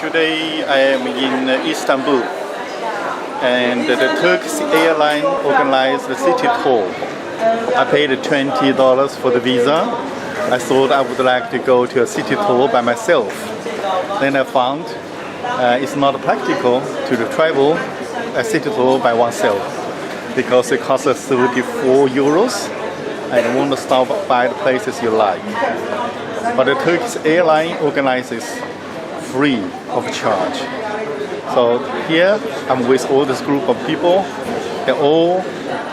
Today I am in Istanbul, and the Turkish airline organized the city tour. I paid $20 for the visa. I thought I would like to go to a city tour by myself. Then I found it's not practical to travel a city tour by oneself because it costs us 34 euros and won't stop by the places you like. But the Turkish airline organizes free of charge. So here I'm with all this group of people. They're all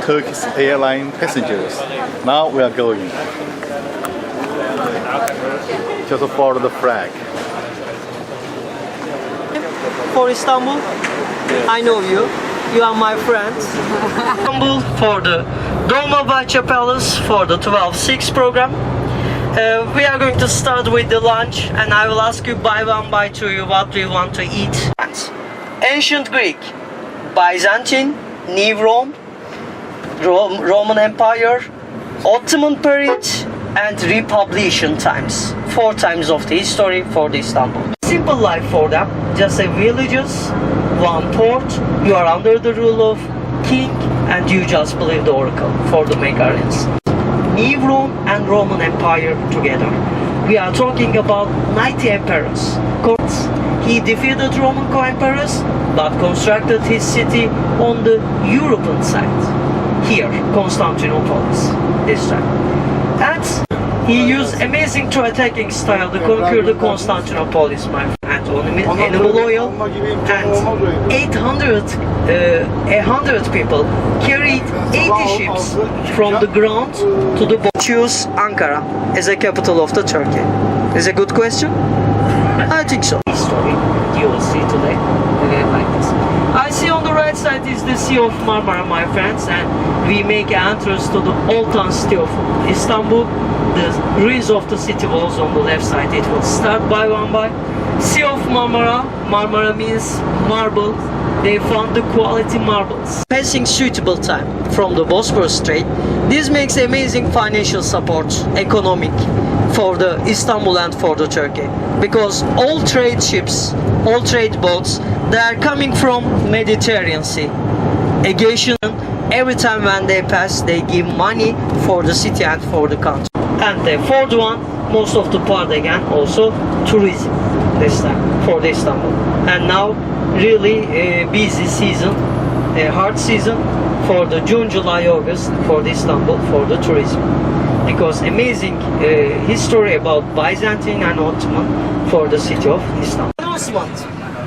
Turkish airline passengers. Now we are going. Just follow the flag. For Istanbul, I know you. You are my friends. Istanbul for the Dolmabahce Palace for the 12-6 program. We are going to start with the lunch, and I will ask you by one by two what do you want to eat. Ancient Greek, Byzantine, New Rome, Roman Empire, Ottoman period, and Republican times. 4 times of the history for the Istanbul. Simple life for them, just a villages, one port, you are under the rule of king, and you just believe the oracle for the Megarians. New Rome and Roman Empire together. We are talking about 90 emperors. He defeated Roman co-emperors, but constructed his city on the European side. Here, Constantinople, this time. And he used amazing attacking style to conquer the Constantinople, my friend. Animal oil, and 100 people carried 80 ships from the ground to the boat. Choose Ankara as a capital of the Turkey. Is a good question? I think so. History you will see today like this. I see on the right side is the Sea of Marmara, my friends, and we make an entrance to the old town city of Istanbul. The ruins of the city walls on the left side. It will start by one by. Sea of Marmara. Marmara means marble. They found the quality marbles. Passing suitable time from the Bosphorus Strait. This makes amazing financial support, economic, for the Istanbul and for the Turkey. Because all trade ships, all trade boats, they are coming from Mediterranean Sea. Aviation, every time when they pass, they give money for the city and for the country. And the fourth one, most of the part again, also tourism this time for the Istanbul. And now really a busy season, a hard season for the June, July, August for the Istanbul for the tourism. Because amazing history about Byzantine and Ottoman for the city of Istanbul. Announcement: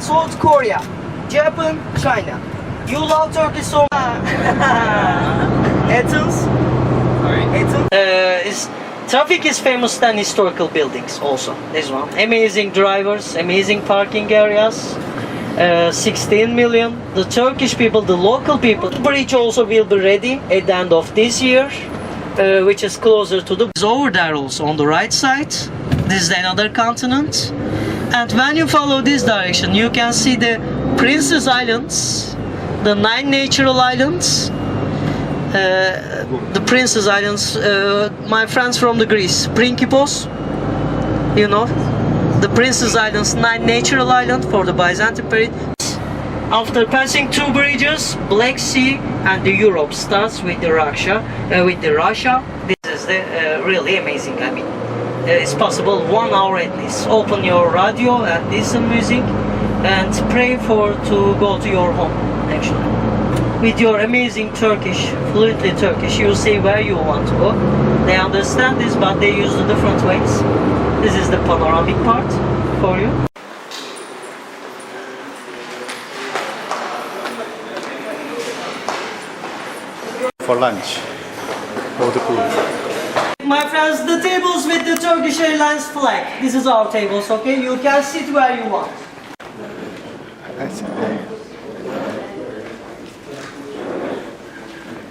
South Korea, Japan, China. You love Turkey so much. Athens. Traffic is famous than historical buildings also. This one. Amazing drivers, amazing parking areas. 16 million. The Turkish people, the local people. The bridge also will be ready at the end of this year, which is closer to the... It's over there also on the right side. This is another continent. And when you follow this direction, you can see the Princess Islands, the 9 natural islands. The Princess Islands, my friends from the Greece, Principos, you know, the Princess Islands, 9 natural islands for the Byzantine period. After passing 2 bridges, Black Sea and the Europe starts with the Russia. This is the really amazing. I mean, it's possible 1 hour at least. Open your radio and listen music and pray to go to your home. Actually, with your amazing Turkish, fluently Turkish, you say where you want to go. They understand this, but they use the different ways. This is the panoramic part for you. For lunch, for the food. My friends, the tables with the Turkish Airlines flag. This is our tables, okay? You can sit where you want.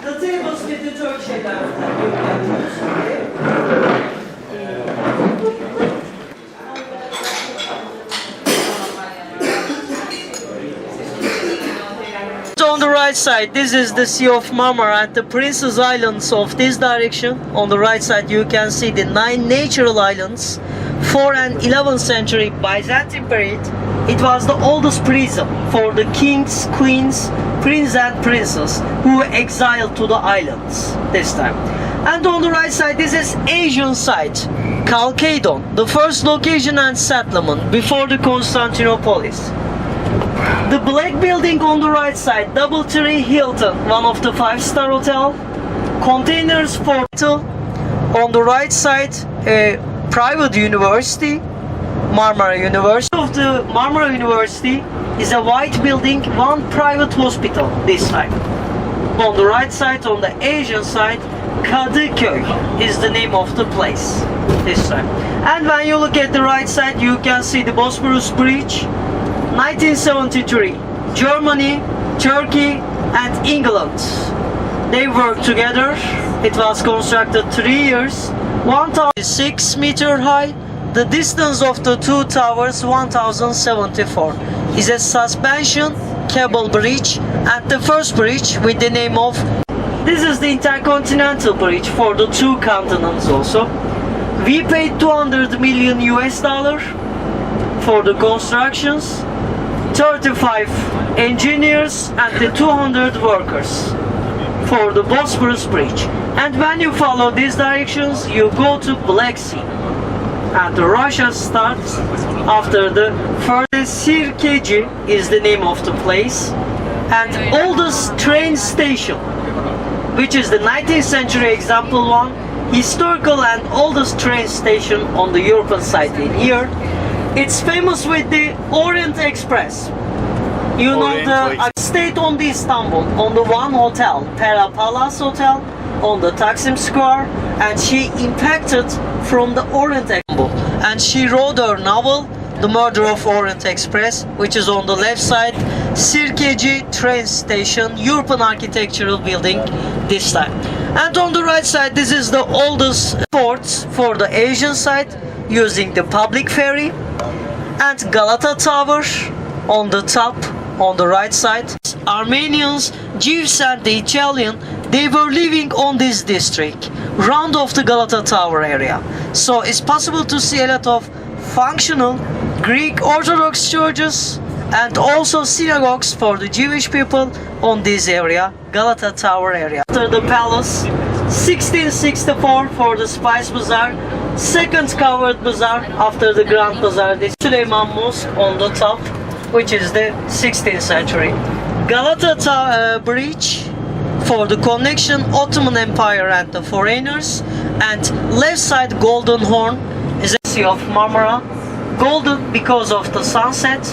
The tables with the Turkish Airlines flag you can use, okay? On the right side, this is the Sea of Marmara and the Princess Islands of this direction. On the right side, you can see the 9 natural islands 4th and 11th century Byzantine period, it was the oldest prison for the kings, queens, princes and princesses who were exiled to the islands this time. And on the right side, this is Asian side, Chalcedon, the first location and settlement before the Constantinopolis. The black building on the right side, Doubletree Hilton, one of the 5-star hotel. Containers for on the right side, a private university, Marmara University. Of the Marmara University is a white building, one private hospital this time. On the right side, on the Asian side, Kadıköy is the name of the place this time. And when you look at the right side, you can see the Bosphorus Bridge, 1973, Germany, Turkey and England. They worked together. It was constructed 3 years, 1,006 meter high. The distance of the two towers, 1,074, is a suspension cable bridge, and the first bridge with the name of. This is the Intercontinental Bridge for the two continents also. We paid 200 million US dollar for the constructions, 35 engineers and the 200 workers for the Bosphorus Bridge. And when you follow these directions, you go to Black Sea. And Russia starts after the first. Sirkeci is the name of the place. And oldest train station, which is the 19th century example one, historical and oldest train station on the European side in here. It's famous with the Orient Express. You know, I stayed on the Istanbul, on the one hotel, Pera Palace Hotel, on the Taksim Square, and she impacted from the Orient Express. And she wrote her novel, The Murder of Orient Express, which is on the left side, Sirkeci train station, European architectural building this time. And on the right side, this is the oldest ports for the Asian side, using the public ferry. And Galata Tower on the top, on the right side. Armenians, Jews and the Italian, they were living on this district, round of the Galata Tower area. So it's possible to see a lot of functional Greek Orthodox churches and also synagogues for the Jewish people on this area, Galata Tower area. After the palace, 1664 for the Spice Bazaar, second covered bazaar after the Grand Bazaar. This Süleyman Mosque on the top, which is the 16th century. Galata Bridge for the connection Ottoman Empire and the foreigners, and left side Golden Horn is the Sea of Marmara. Golden because of the sunset,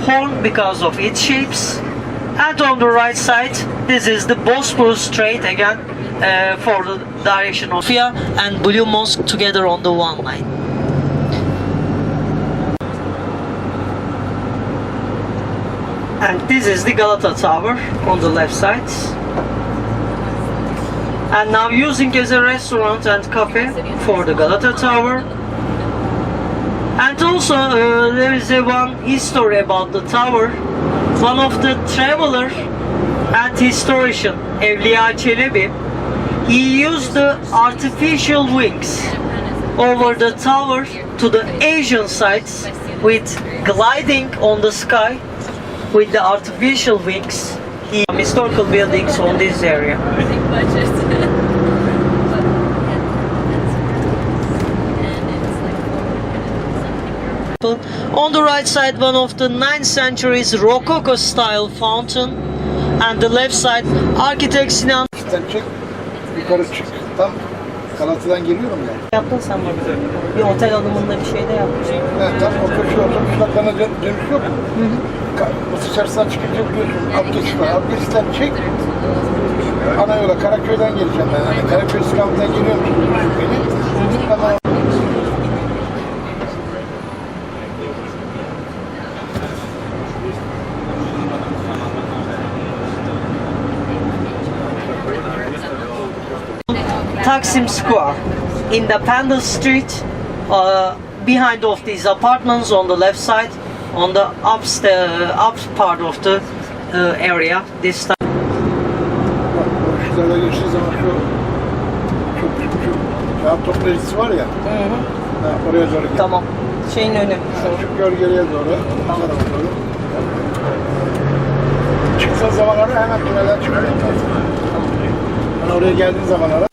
horn because of its shapes, and on the right side this is the Bosphorus Strait again for the direction of Sofia and Blue Mosque together on the one line. And this is the Galata Tower on the left side. And now using as a restaurant and cafe for the Galata Tower. And also there is one history about the tower. One of the traveler and historian, Evliya Çelebi, he used the artificial wings over the tower to the Asian sides with gliding on the sky with the artificial wings. He historical buildings on this area. On the right side, one of the 9th century's Rococo style fountain, and the left side architect Sinan. Çık, yukarı çık. Tam Galata'dan geliyorum ya. Yaptın sen bana. Bir otel alımında bir şey de yapmışsın. Evet, tam o köşe otobüs hatlarına dönüş yok. Bu dışarısından çıkınca biliyorsun. Alt geçiş var. Alt geçişten çek. Ana yola Karaköy'den geleceğim ben. Yani Karaköy İstanbul'dan geliyorum. Beni. Ama Taksim Square, Independence Street, behind of these apartments on the left side, on the up part of the area. This time. Şurada geçtiği zaman şu kağıt toplayıcısı var ya. Ha, oraya doğru gel. Tamam. Şeyin önü. Şu gölgeliğe doğru. Tamam. Doğru. Çıksa zaman ara hemen tünelden çıkıyor. Ben oraya geldiğin zaman ara.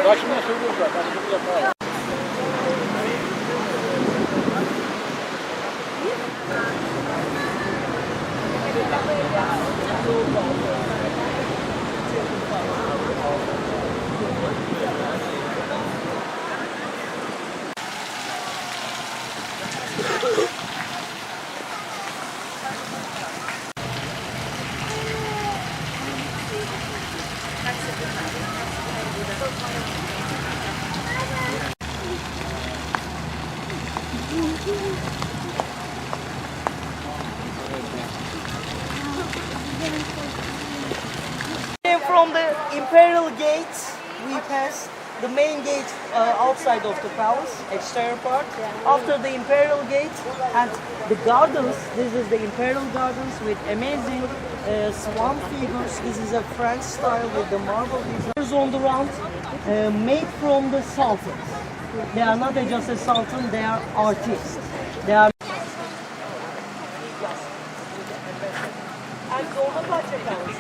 Başına söylüyorum zaten. Bunu yapar. From the Imperial Gate, we passed the main gate outside of the palace, exterior part. After the Imperial Gate and the gardens, this is the Imperial Gardens with amazing swan figures. This is a French style with the marble designs on the round, made from the sultans. They are not just a sultan, they are artists. They are and Dolmabahçe Palace.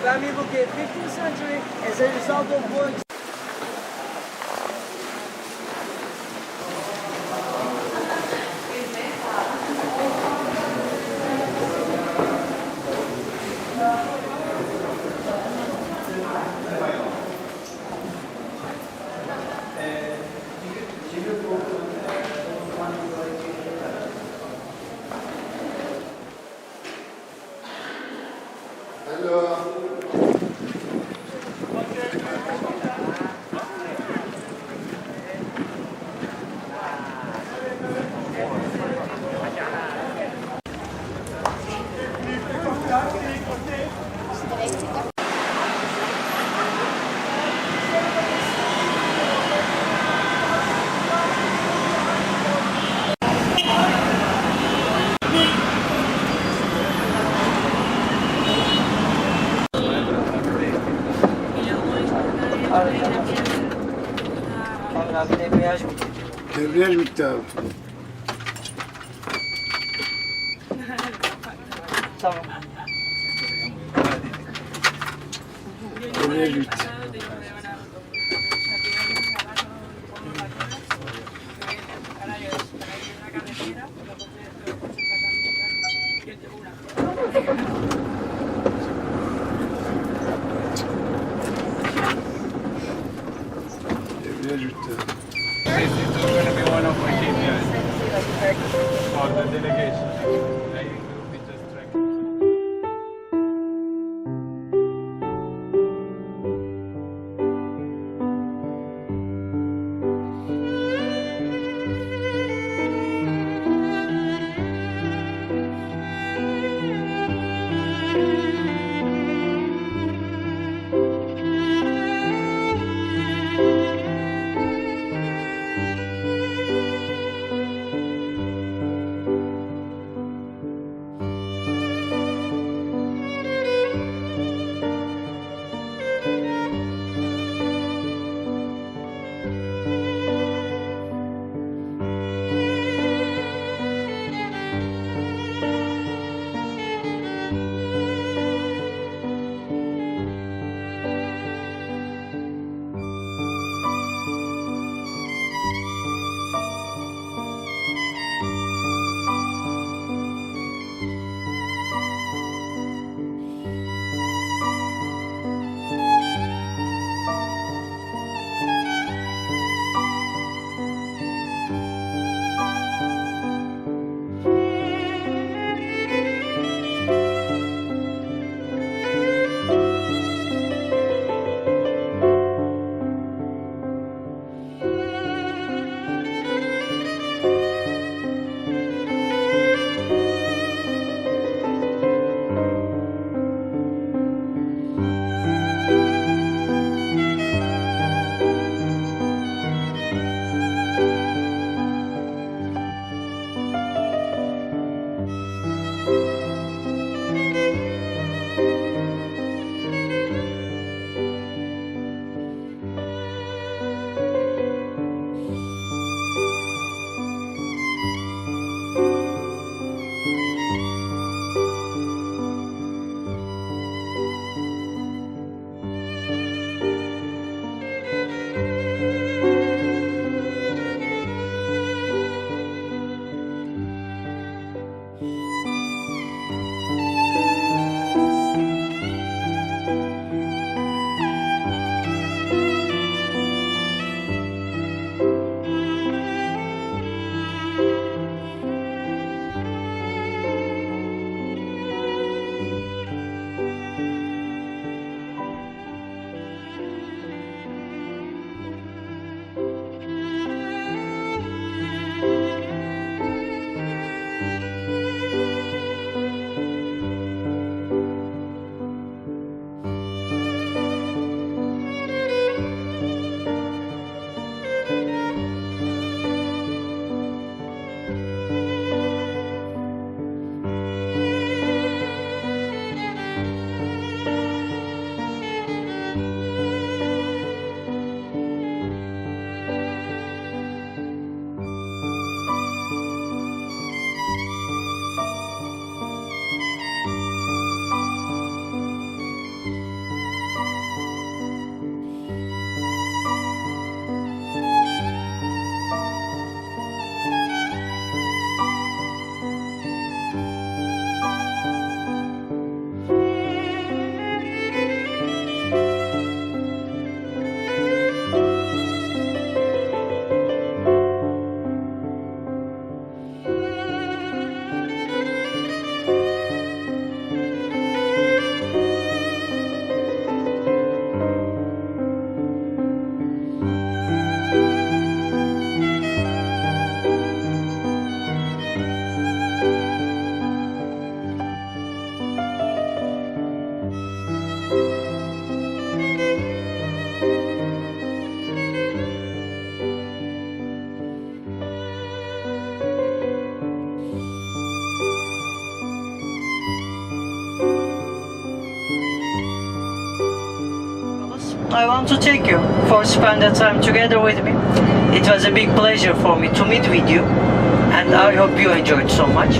When we look at 15th century, as a result of going abi debriyaj bitti. Debriyaj bitti abi. Tamam. Debriyaj bitti. Debriyaj bitti. This is going to be one of my KPIs for the delegation. I will be just tracking. want to thank you for spending time together with me. It was a big pleasure for me to meet with you, and I hope you enjoyed so much.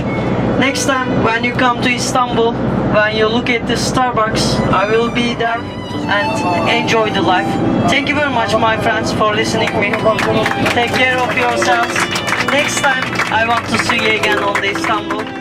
Next time when you come to Istanbul, when you look at the Starbucks, I will be there and enjoy the life. Thank you very much, my friends, for listening to me. Take care of yourselves. Next time I want to see you again on the Istanbul.